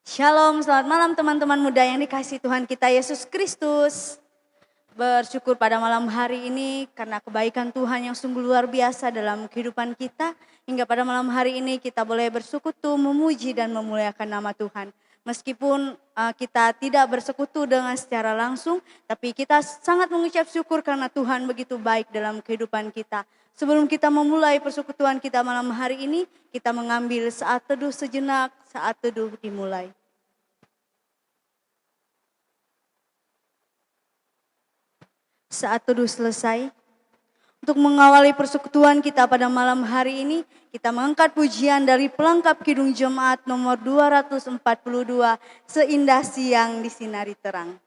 Shalom, selamat malam teman-teman muda yang dikasihi Tuhan kita Yesus Kristus. Bersyukur pada malam hari ini karena kebaikan Tuhan yang sungguh luar biasa dalam kehidupan kita. Hingga pada malam hari ini kita boleh bersekutu, memuji dan memuliakan nama Tuhan. Meskipun kita tidak bersekutu dengan secara langsung, tapi kita sangat mengucap syukur karena Tuhan begitu baik dalam kehidupan kita. Sebelum kita memulai persekutuan kita malam hari ini, kita mengambil saat teduh sejenak, saat teduh dimulai. Saat teduh selesai, untuk mengawali persekutuan kita pada malam hari ini, kita mengangkat pujian dari pelengkap Kidung Jemaat nomor 242, Seindah Siang Disinari Terang.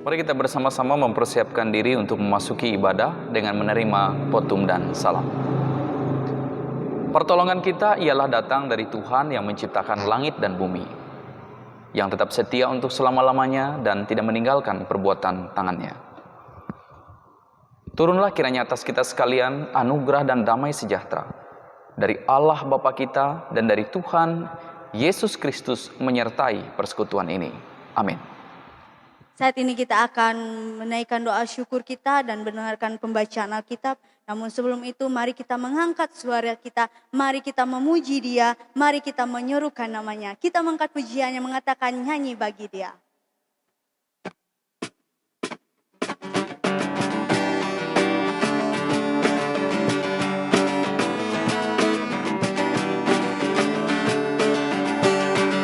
Mari kita bersama-sama mempersiapkan diri untuk memasuki ibadah dengan menerima potum dan salam. Pertolongan kita ialah datang dari Tuhan yang menciptakan langit dan bumi, yang tetap setia untuk selama-lamanya dan tidak meninggalkan perbuatan tangannya. Turunlah kiranya atas kita sekalian anugerah dan damai sejahtera dari Allah Bapa kita dan dari Tuhan Yesus Kristus menyertai persekutuan ini. Amin. Saat ini kita akan menaikkan doa syukur kita dan mendengarkan pembacaan Alkitab. Namun sebelum itu mari kita mengangkat suara kita, mari kita memuji Dia, mari kita menyerukan namanya. Kita mengangkat pujiannya mengatakan nyanyi bagi Dia.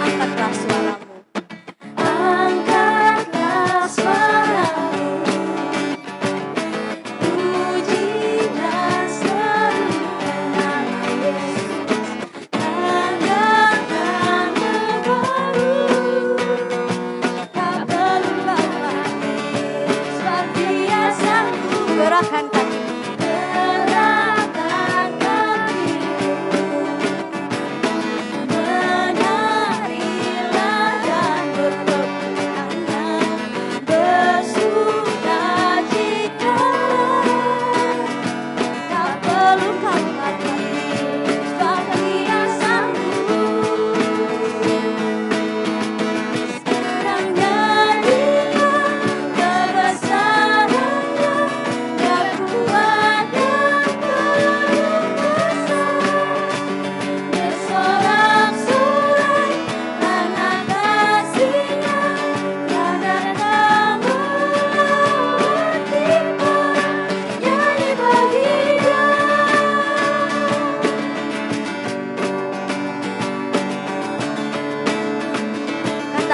Angkatlah suaramu.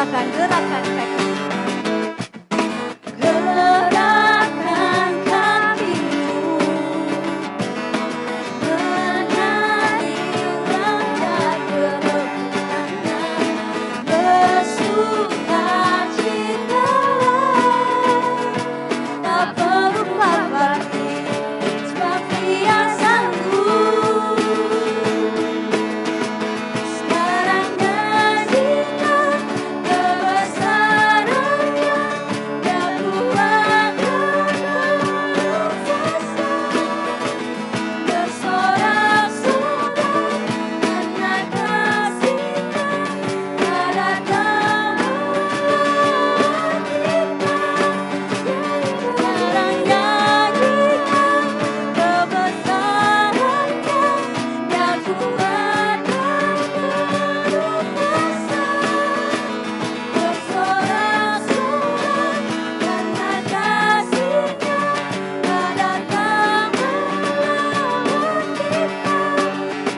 Gerakan kaki. Gerakan kakimu, menari rancak kerebutannya, bersuka cita, tak perlu kabar sebab Dia sanggup. Sekarang nyanyikan kebesarannya, Dia kuat dan berkuasa, bersorak-sorak karena kasih-Nya pada tangan kita. Sekarang nyanyikan kebesarannya, Dia kuat dan berkuasa, bersorak-sorak karena kasih-Nya pada tangan kita.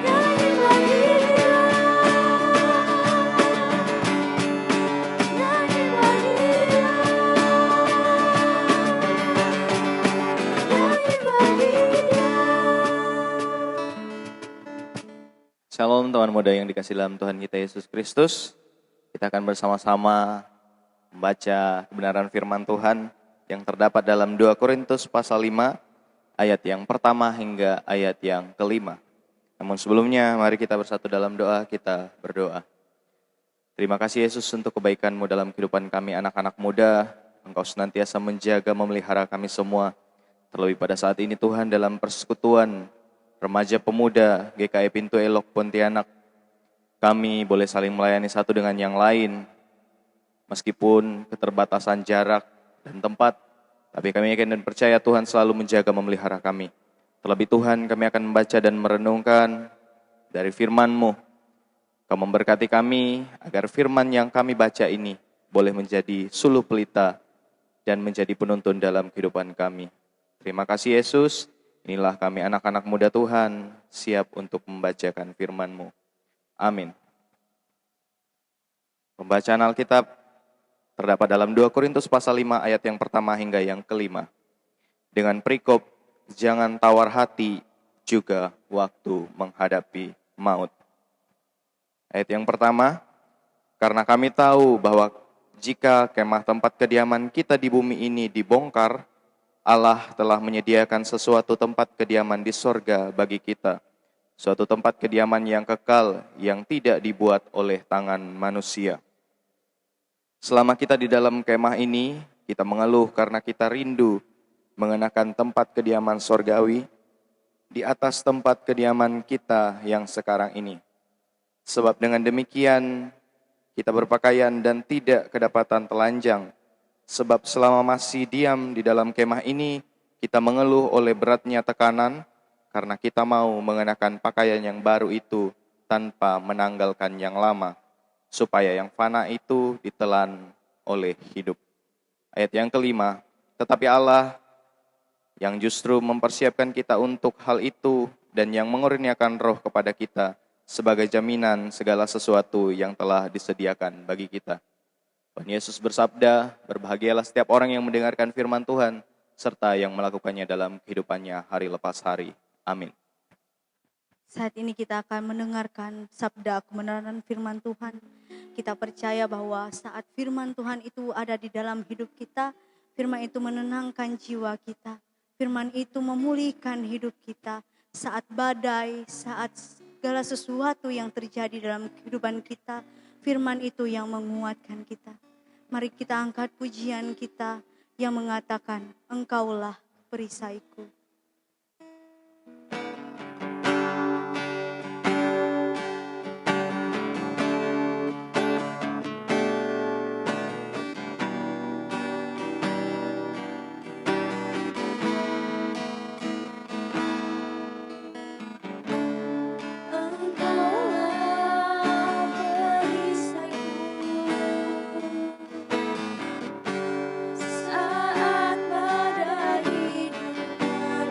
Nyanyilah Dia, nyanyilah Dia, nyanyilah Dia. Shalom teman muda yang dikasihi dalam Tuhan kita Yesus Kristus. Kita akan bersama-sama membaca kebenaran firman Tuhan yang terdapat dalam 2 Korintus pasal 5 ayat yang pertama hingga ayat yang kelima. Namun sebelumnya mari kita bersatu dalam doa, kita berdoa. Terima kasih Yesus untuk kebaikan-Mu dalam kehidupan kami anak-anak muda. Engkau senantiasa menjaga, memelihara kami semua. Terlebih pada saat ini Tuhan dalam persekutuan remaja pemuda GKI Pintu Elok Pontianak, kami boleh saling melayani satu dengan yang lain, meskipun keterbatasan jarak dan tempat, tapi kami yakin dan percaya Tuhan selalu menjaga, memelihara kami. Terlebih Tuhan, kami akan membaca dan merenungkan dari firman-Mu. Kau memberkati kami agar firman yang kami baca ini boleh menjadi suluh pelita dan menjadi penuntun dalam kehidupan kami. Terima kasih Yesus. Inilah kami anak-anak muda Tuhan, siap untuk membacakan firman-Mu. Amin. Pembacaan Alkitab terdapat dalam 2 Korintus pasal 5 ayat yang pertama hingga yang kelima. Dengan perikop, jangan tawar hati juga waktu menghadapi maut. Ayat yang pertama, karena kami tahu bahwa jika kemah tempat kediaman kita di bumi ini dibongkar, Allah telah menyediakan sesuatu tempat kediaman di sorga bagi kita. Suatu tempat kediaman yang kekal, yang tidak dibuat oleh tangan manusia. Selama kita di dalam kemah ini, kita mengeluh karena kita rindu mengenakan tempat kediaman sorgawi di atas tempat kediaman kita yang sekarang ini. Sebab dengan demikian, kita berpakaian dan tidak kedapatan telanjang. Sebab selama masih diam di dalam kemah ini, kita mengeluh oleh beratnya tekanan, karena kita mau mengenakan pakaian yang baru itu tanpa menanggalkan yang lama, supaya yang fana itu ditelan oleh hidup. Ayat yang kelima, tetapi Allah yang justru mempersiapkan kita untuk hal itu dan yang mengurniakan roh kepada kita sebagai jaminan segala sesuatu yang telah disediakan bagi kita. Tuhan Yesus bersabda, berbahagialah setiap orang yang mendengarkan firman Tuhan, serta yang melakukannya dalam kehidupannya hari lepas hari. Amin. Saat ini kita akan mendengarkan sabda kebenaran firman Tuhan. Kita percaya bahwa saat firman Tuhan itu ada di dalam hidup kita, firman itu menenangkan jiwa kita. Firman itu memulihkan hidup kita. Saat badai, saat segala sesuatu yang terjadi dalam kehidupan kita, firman itu yang menguatkan kita. Mari kita angkat pujian kita yang mengatakan, Engkaulah perisaiku. Saat badai hidup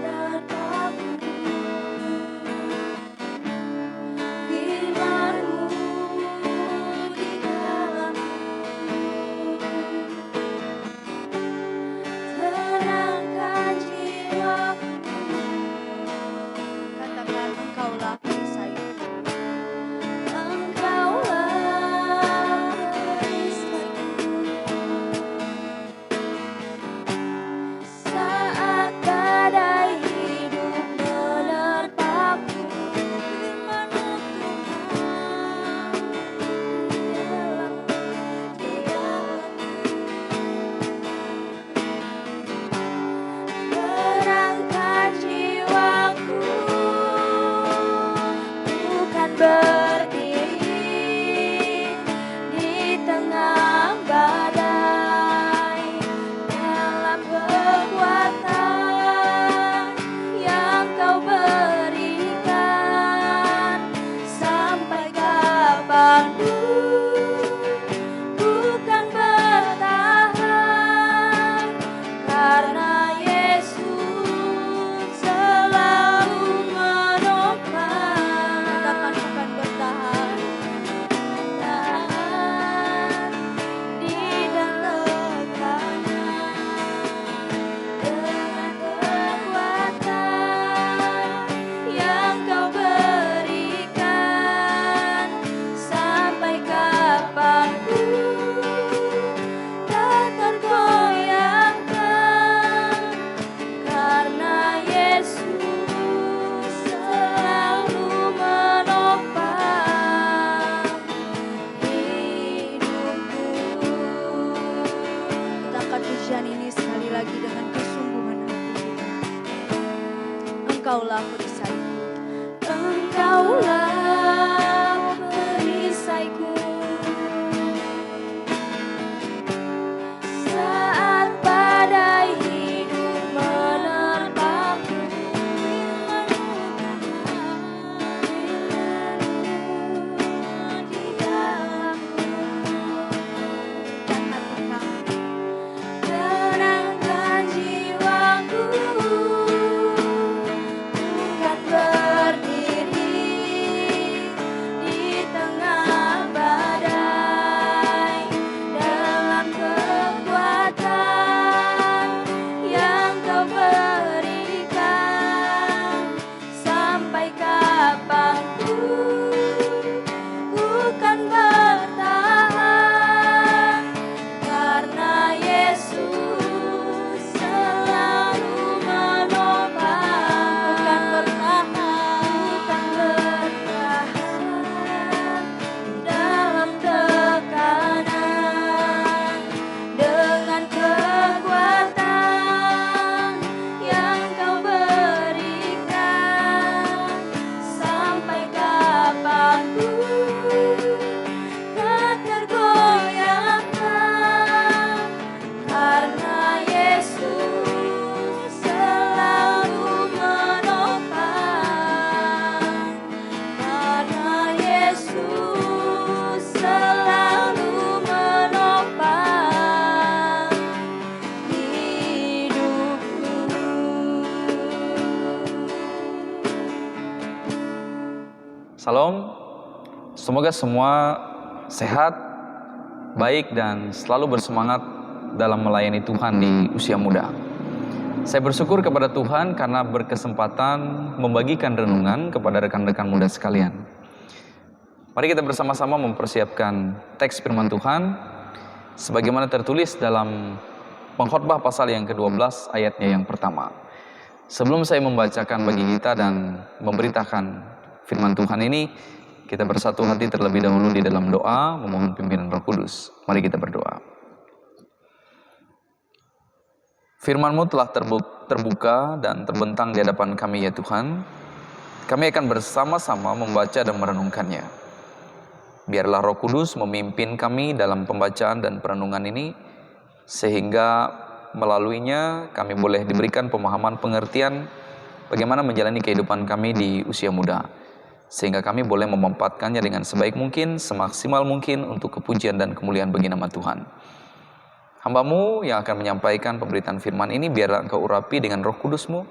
Salam, semoga semua sehat, baik dan selalu bersemangat dalam melayani Tuhan di usia muda. Saya bersyukur kepada Tuhan karena berkesempatan membagikan renungan kepada rekan-rekan muda sekalian. Mari kita bersama-sama mempersiapkan teks firman Tuhan sebagaimana tertulis dalam Pengkhotbah pasal yang ke-12 ayatnya yang pertama. Sebelum saya membacakan bagi kita dan memberitakan firman Tuhan ini, kita bersatu hati terlebih dahulu di dalam doa memohon pimpinan Roh Kudus. Mari kita berdoa. Firman-Mu telah terbuka dan terbentang di hadapan kami ya Tuhan. Kami akan bersama-sama membaca dan merenungkannya. Biarlah Roh Kudus memimpin kami dalam pembacaan dan perenungan ini, sehingga melaluinya kami boleh diberikan pemahaman pengertian bagaimana menjalani kehidupan kami di usia muda, sehingga kami boleh memanfaatkannya dengan sebaik mungkin, semaksimal mungkin untuk kepujian dan kemuliaan bagi nama Tuhan. Hamba-Mu yang akan menyampaikan pemberitaan firman ini, biarlah Engkau urapi dengan Roh Kudus-Mu,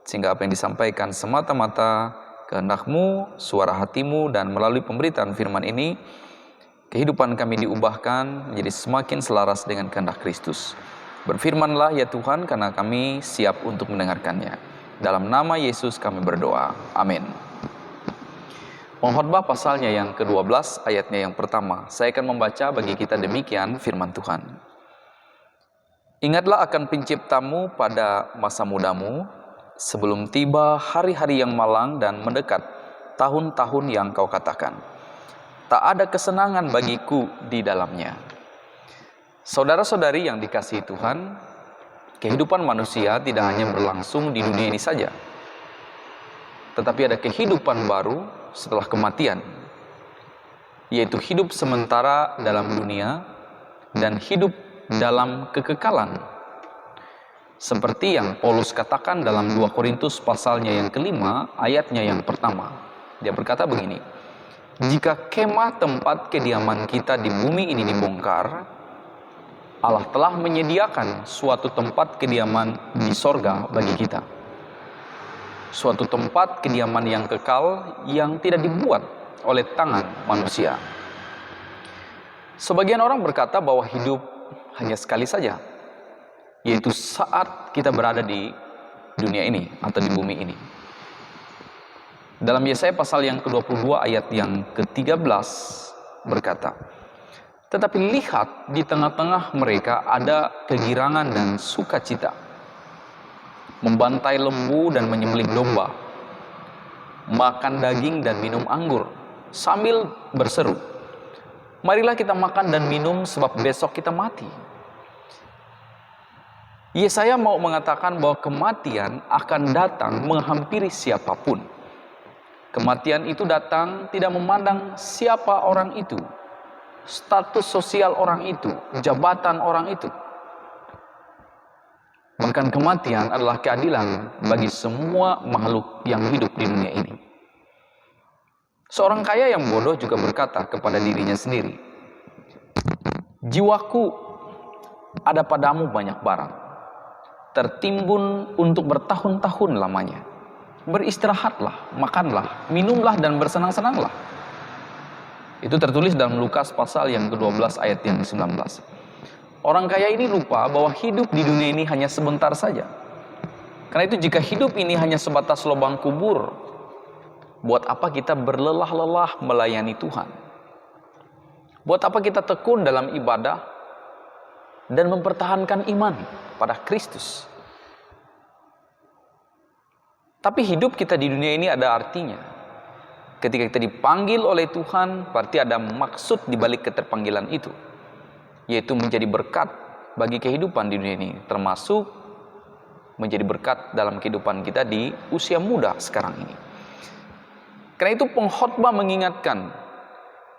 sehingga apa yang disampaikan semata-mata kehendak-Mu, suara hati-Mu, dan melalui pemberitaan firman ini, kehidupan kami diubahkan menjadi semakin selaras dengan kehendak Kristus. Berfirmanlah ya Tuhan, karena kami siap untuk mendengarkannya. Dalam nama Yesus kami berdoa. Amin. Pengkhotbah pasalnya yang ke-12 ayatnya yang pertama. Saya akan membaca bagi kita demikian firman Tuhan. Ingatlah akan penciptamu pada masa mudamu, sebelum tiba hari-hari yang malang dan mendekat tahun-tahun yang kau katakan, tak ada kesenangan bagiku di dalamnya. Saudara-saudari yang dikasihi Tuhan, kehidupan manusia tidak hanya berlangsung di dunia ini saja, tetapi ada kehidupan baru setelah kematian, yaitu hidup sementara dalam dunia dan hidup dalam kekekalan. Seperti yang Paulus katakan dalam 2 Korintus pasalnya yang kelima ayatnya yang pertama. Dia berkata begini, jika kemah tempat kediaman kita di bumi ini dibongkar, Allah telah menyediakan suatu tempat kediaman di sorga bagi kita. Suatu tempat kediaman yang kekal yang tidak dibuat oleh tangan manusia. Sebagian orang berkata bahwa hidup hanya sekali saja, yaitu saat kita berada di dunia ini atau di bumi ini. Dalam Yesaya pasal yang ke-22 ayat yang ke-13 berkata, tetapi lihat di tengah-tengah mereka ada kegirangan dan sukacita, membantai lembu dan menyembelih domba, makan daging dan minum anggur, sambil berseru, marilah kita makan dan minum sebab besok kita mati. Yesaya mau mengatakan bahwa kematian akan datang menghampiri siapapun. Kematian itu datang tidak memandang siapa orang itu, status sosial orang itu, jabatan orang itu. Bahkan kematian adalah keadilan bagi semua makhluk yang hidup di dunia ini. Seorang kaya yang bodoh juga berkata kepada dirinya sendiri, jiwaku ada padamu banyak barang, tertimbun untuk bertahun-tahun lamanya. Beristirahatlah, makanlah, minumlah dan bersenang-senanglah. Itu tertulis dalam Lukas pasal yang ke-12 ayat yang ke-19. Orang kaya ini lupa bahwa hidup di dunia ini hanya sebentar saja. Karena itu jika hidup ini hanya sebatas lubang kubur, buat apa kita berlelah-lelah melayani Tuhan? Buat apa kita tekun dalam ibadah dan mempertahankan iman pada Kristus? Tapi hidup kita di dunia ini ada artinya. Ketika kita dipanggil oleh Tuhan, berarti ada maksud di balik keterpanggilan itu, yaitu menjadi berkat bagi kehidupan di dunia ini, termasuk menjadi berkat dalam kehidupan kita di usia muda sekarang ini. Karena itu pengkhotbah mengingatkan,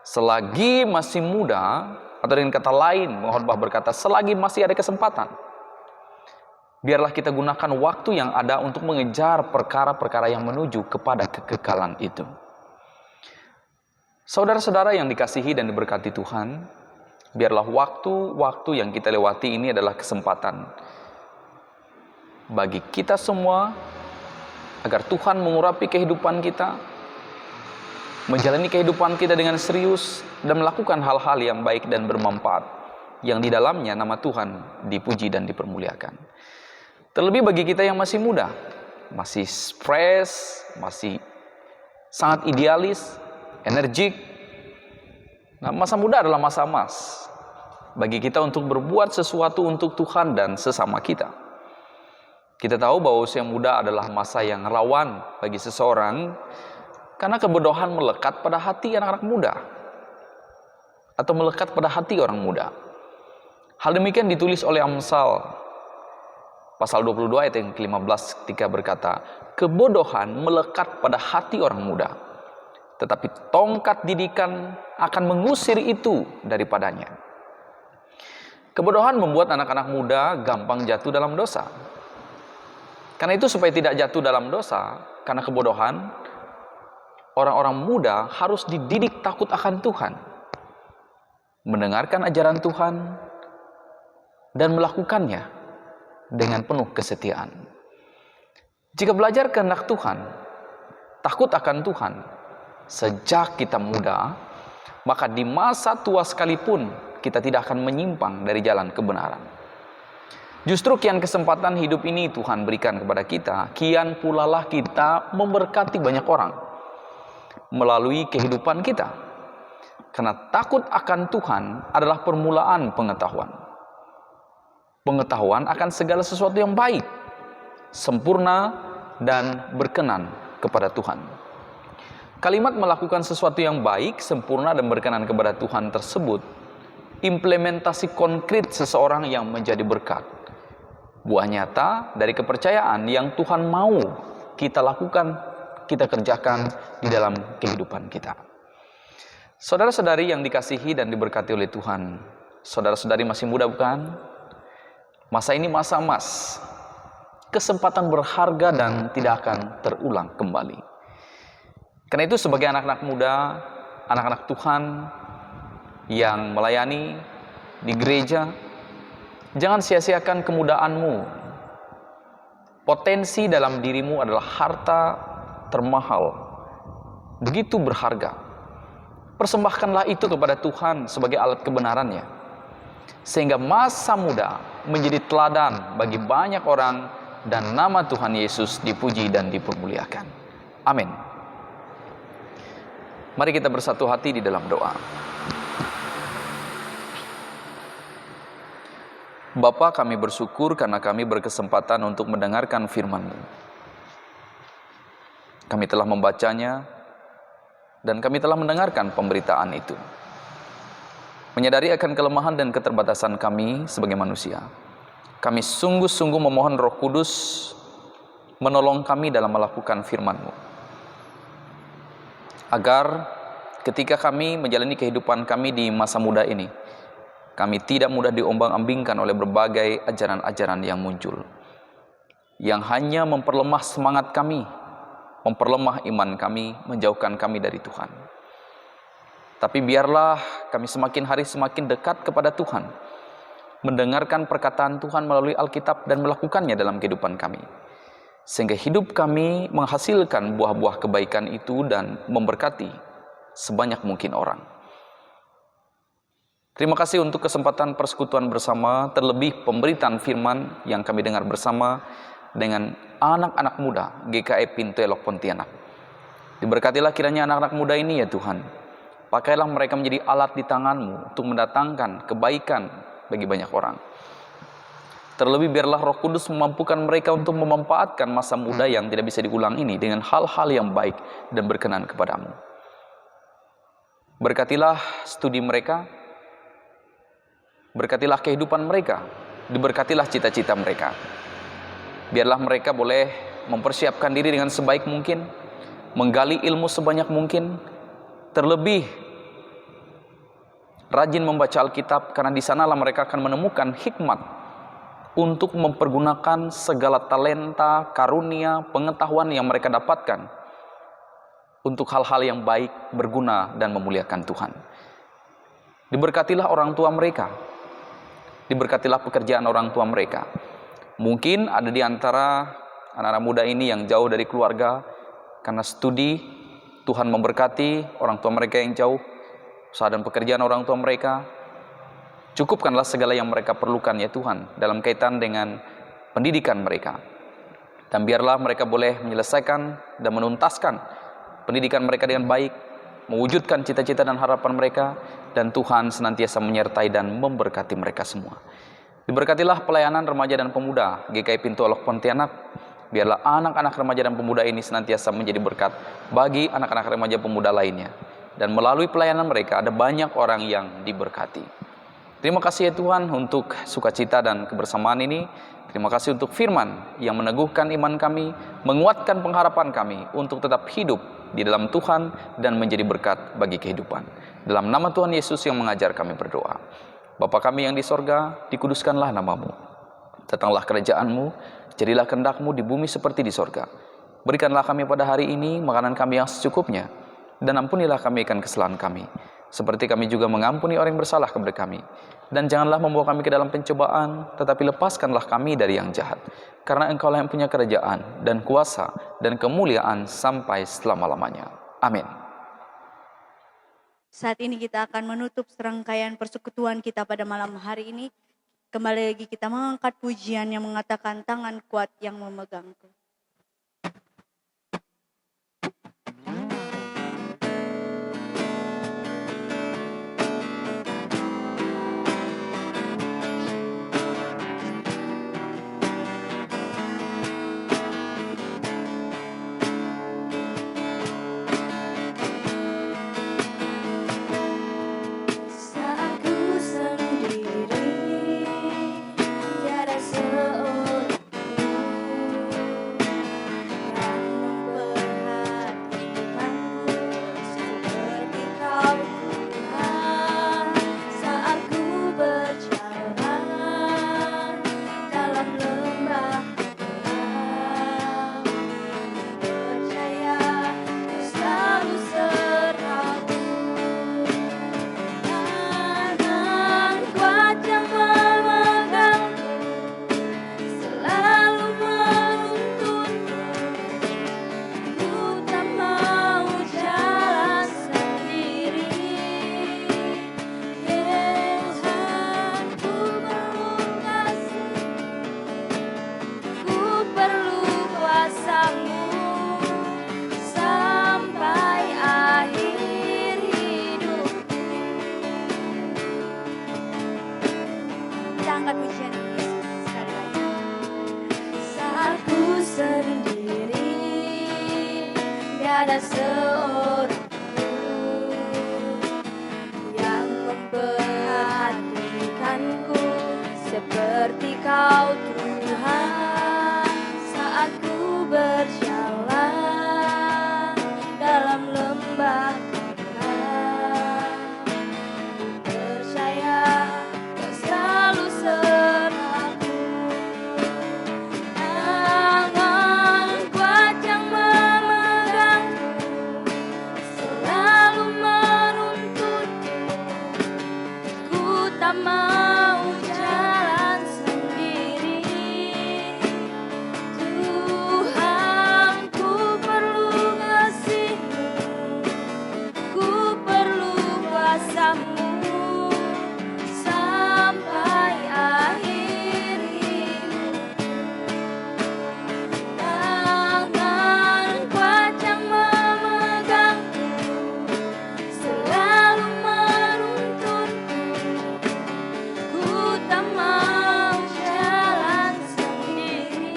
selagi masih muda, atau dengan kata lain, pengkhotbah berkata, selagi masih ada kesempatan, biarlah kita gunakan waktu yang ada untuk mengejar perkara-perkara yang menuju kepada kekekalan itu. Saudara-saudara yang dikasihi dan diberkati Tuhan, biarlah waktu-waktu yang kita lewati ini adalah kesempatan bagi kita semua agar Tuhan mengurapi kehidupan kita, menjalani kehidupan kita dengan serius, dan melakukan hal-hal yang baik dan bermanfaat, yang di dalamnya nama Tuhan dipuji dan dipermuliakan. Terlebih bagi kita yang masih muda, masih fresh, masih sangat idealis, energik. Nah, masa muda adalah masa emas bagi kita untuk berbuat sesuatu untuk Tuhan dan sesama kita. Kita tahu bahwa usia muda adalah masa yang rawan bagi seseorang karena kebodohan melekat pada hati anak-anak muda atau melekat pada hati orang muda. Hal demikian ditulis oleh Amsal pasal 22 ayat yang ke-15 ketika berkata, kebodohan melekat pada hati orang muda, tetapi tongkat didikan akan mengusir itu daripadanya. Kebodohan membuat anak-anak muda gampang jatuh dalam dosa. Karena itu supaya tidak jatuh dalam dosa, karena kebodohan, orang-orang muda harus dididik takut akan Tuhan, mendengarkan ajaran Tuhan, dan melakukannya dengan penuh kesetiaan. Jika belajar kehendak Tuhan, takut akan Tuhan, sejak kita muda, maka di masa tua sekalipun kita tidak akan menyimpang dari jalan kebenaran. Justru kian kesempatan hidup ini Tuhan berikan kepada kita, kian pula lah kita memberkati banyak orang melalui kehidupan kita. Karena takut akan Tuhan adalah permulaan pengetahuan. Pengetahuan akan segala sesuatu yang baik, sempurna, dan berkenan kepada Tuhan. Kalimat melakukan sesuatu yang baik, sempurna, dan berkenan kepada Tuhan tersebut implementasi konkret seseorang yang menjadi berkat. Buah nyata dari kepercayaan yang Tuhan mau kita lakukan, kita kerjakan di dalam kehidupan kita. Saudara-saudari yang dikasihi dan diberkati oleh Tuhan, saudara-saudari masih muda bukan? Masa ini masa emas, kesempatan berharga dan tidak akan terulang kembali. Karena itu sebagai anak-anak muda, anak-anak Tuhan yang melayani di gereja, jangan sia-siakan kemudaanmu. Potensi dalam dirimu adalah harta termahal, begitu berharga. Persembahkanlah itu kepada Tuhan sebagai alat kebenarannya, sehingga masa muda menjadi teladan bagi banyak orang dan nama Tuhan Yesus dipuji dan dipermuliakan. Amin. Mari kita bersatu hati di dalam doa. Bapa, kami bersyukur karena kami berkesempatan untuk mendengarkan firman-Mu. Kami telah membacanya dan kami telah mendengarkan pemberitaan itu. Menyadari akan kelemahan dan keterbatasan kami sebagai manusia, kami sungguh-sungguh memohon Roh Kudus menolong kami dalam melakukan firman-Mu, agar ketika kami menjalani kehidupan kami di masa muda ini, kami tidak mudah diombang-ambingkan oleh berbagai ajaran-ajaran yang muncul, yang hanya memperlemah semangat kami, memperlemah iman kami, menjauhkan kami dari Tuhan. Tapi biarlah kami semakin hari semakin dekat kepada Tuhan, mendengarkan perkataan Tuhan melalui Alkitab dan melakukannya dalam kehidupan kami, sehingga hidup kami menghasilkan buah-buah kebaikan itu dan memberkati sebanyak mungkin orang. Terima kasih untuk kesempatan persekutuan bersama, terlebih pemberitaan firman yang kami dengar bersama dengan anak-anak muda GKI Pintu Elok Pontianak. Diberkatilah kiranya anak-anak muda ini ya Tuhan. Pakailah mereka menjadi alat di tangan-Mu untuk mendatangkan kebaikan bagi banyak orang. Terlebih biarlah Roh Kudus memampukan mereka untuk memanfaatkan masa muda yang tidak bisa diulang ini dengan hal-hal yang baik dan berkenan kepada-Mu. Berkatilah studi mereka, berkatilah kehidupan mereka, diberkatilah cita-cita mereka. Biarlah mereka boleh mempersiapkan diri dengan sebaik mungkin, menggali ilmu sebanyak mungkin, terlebih rajin membaca Alkitab, karena di sanalah mereka akan menemukan hikmat untuk mempergunakan segala talenta, karunia, pengetahuan yang mereka dapatkan untuk hal-hal yang baik, berguna, dan memuliakan Tuhan. Diberkatilah orang tua mereka, diberkatilah pekerjaan orang tua mereka. Mungkin ada di antara anak-anak muda ini yang jauh dari keluarga karena studi. Tuhan memberkati orang tua mereka yang jauh, usaha dan pekerjaan orang tua mereka. Cukupkanlah segala yang mereka perlukan ya Tuhan dalam kaitan dengan pendidikan mereka. Dan biarlah mereka boleh menyelesaikan dan menuntaskan pendidikan mereka dengan baik, mewujudkan cita-cita dan harapan mereka, dan Tuhan senantiasa menyertai dan memberkati mereka semua. Diberkatilah pelayanan remaja dan pemuda GKI Pintu Olok Pontianak. Biarlah anak-anak remaja dan pemuda ini senantiasa menjadi berkat bagi anak-anak remaja pemuda lainnya. Dan melalui pelayanan mereka ada banyak orang yang diberkati. Terima kasih ya Tuhan untuk sukacita dan kebersamaan ini. Terima kasih untuk firman yang meneguhkan iman kami, menguatkan pengharapan kami untuk tetap hidup di dalam Tuhan dan menjadi berkat bagi kehidupan. Dalam nama Tuhan Yesus yang mengajar kami berdoa. Bapa kami yang di sorga, dikuduskanlah namamu. Datanglah kerajaan-Mu, jadilah kehendak-Mu di bumi seperti di sorga. Berikanlah kami pada hari ini makanan kami yang secukupnya, dan ampunilah kami akan kesalahan kami, seperti kami juga mengampuni orang yang bersalah kepada kami. Dan janganlah membawa kami ke dalam pencobaan, tetapi lepaskanlah kami dari yang jahat. Karena Engkaulah yang punya kerajaan dan kuasa dan kemuliaan sampai selama-lamanya. Amin. Saat ini kita akan menutup serangkaian persekutuan kita pada malam hari ini. Kembali lagi kita mengangkat pujian yang mengatakan tangan kuat yang memegangku. Ada seorang yang memperhatikanku seperti Kau Tuhan, saat ku berjalan dalam lembah gelap. Ku percaya Kau selalu sertaku. Tangan kuat yang mau jalan sendiri. Tuhan, ku perlu kasih-Mu, ku perlu kuasa-Mu sampai akhir hidup. Tangan kuat yang memegangku selalu menuntunku. Tak mau jalan sendiri.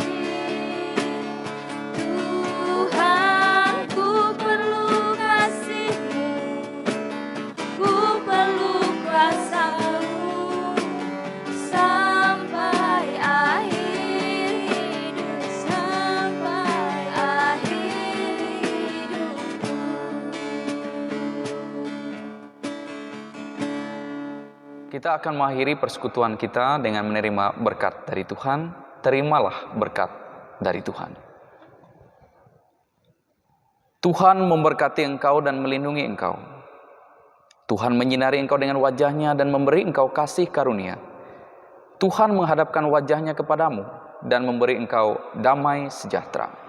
Tuhan, ku perlu kasih-Mu, ku perlu kuasa-Mu sampai akhir hidup, sampai akhir hidupku. Kita akan mengakhiri persekutuan kita dengan menerima berkat dari Tuhan. Terimalah berkat dari Tuhan. Tuhan memberkati engkau dan melindungi engkau. Tuhan menyinari engkau dengan wajah-Nya dan memberi engkau kasih karunia. Tuhan menghadapkan wajah-Nya kepadamu dan memberi engkau damai sejahtera.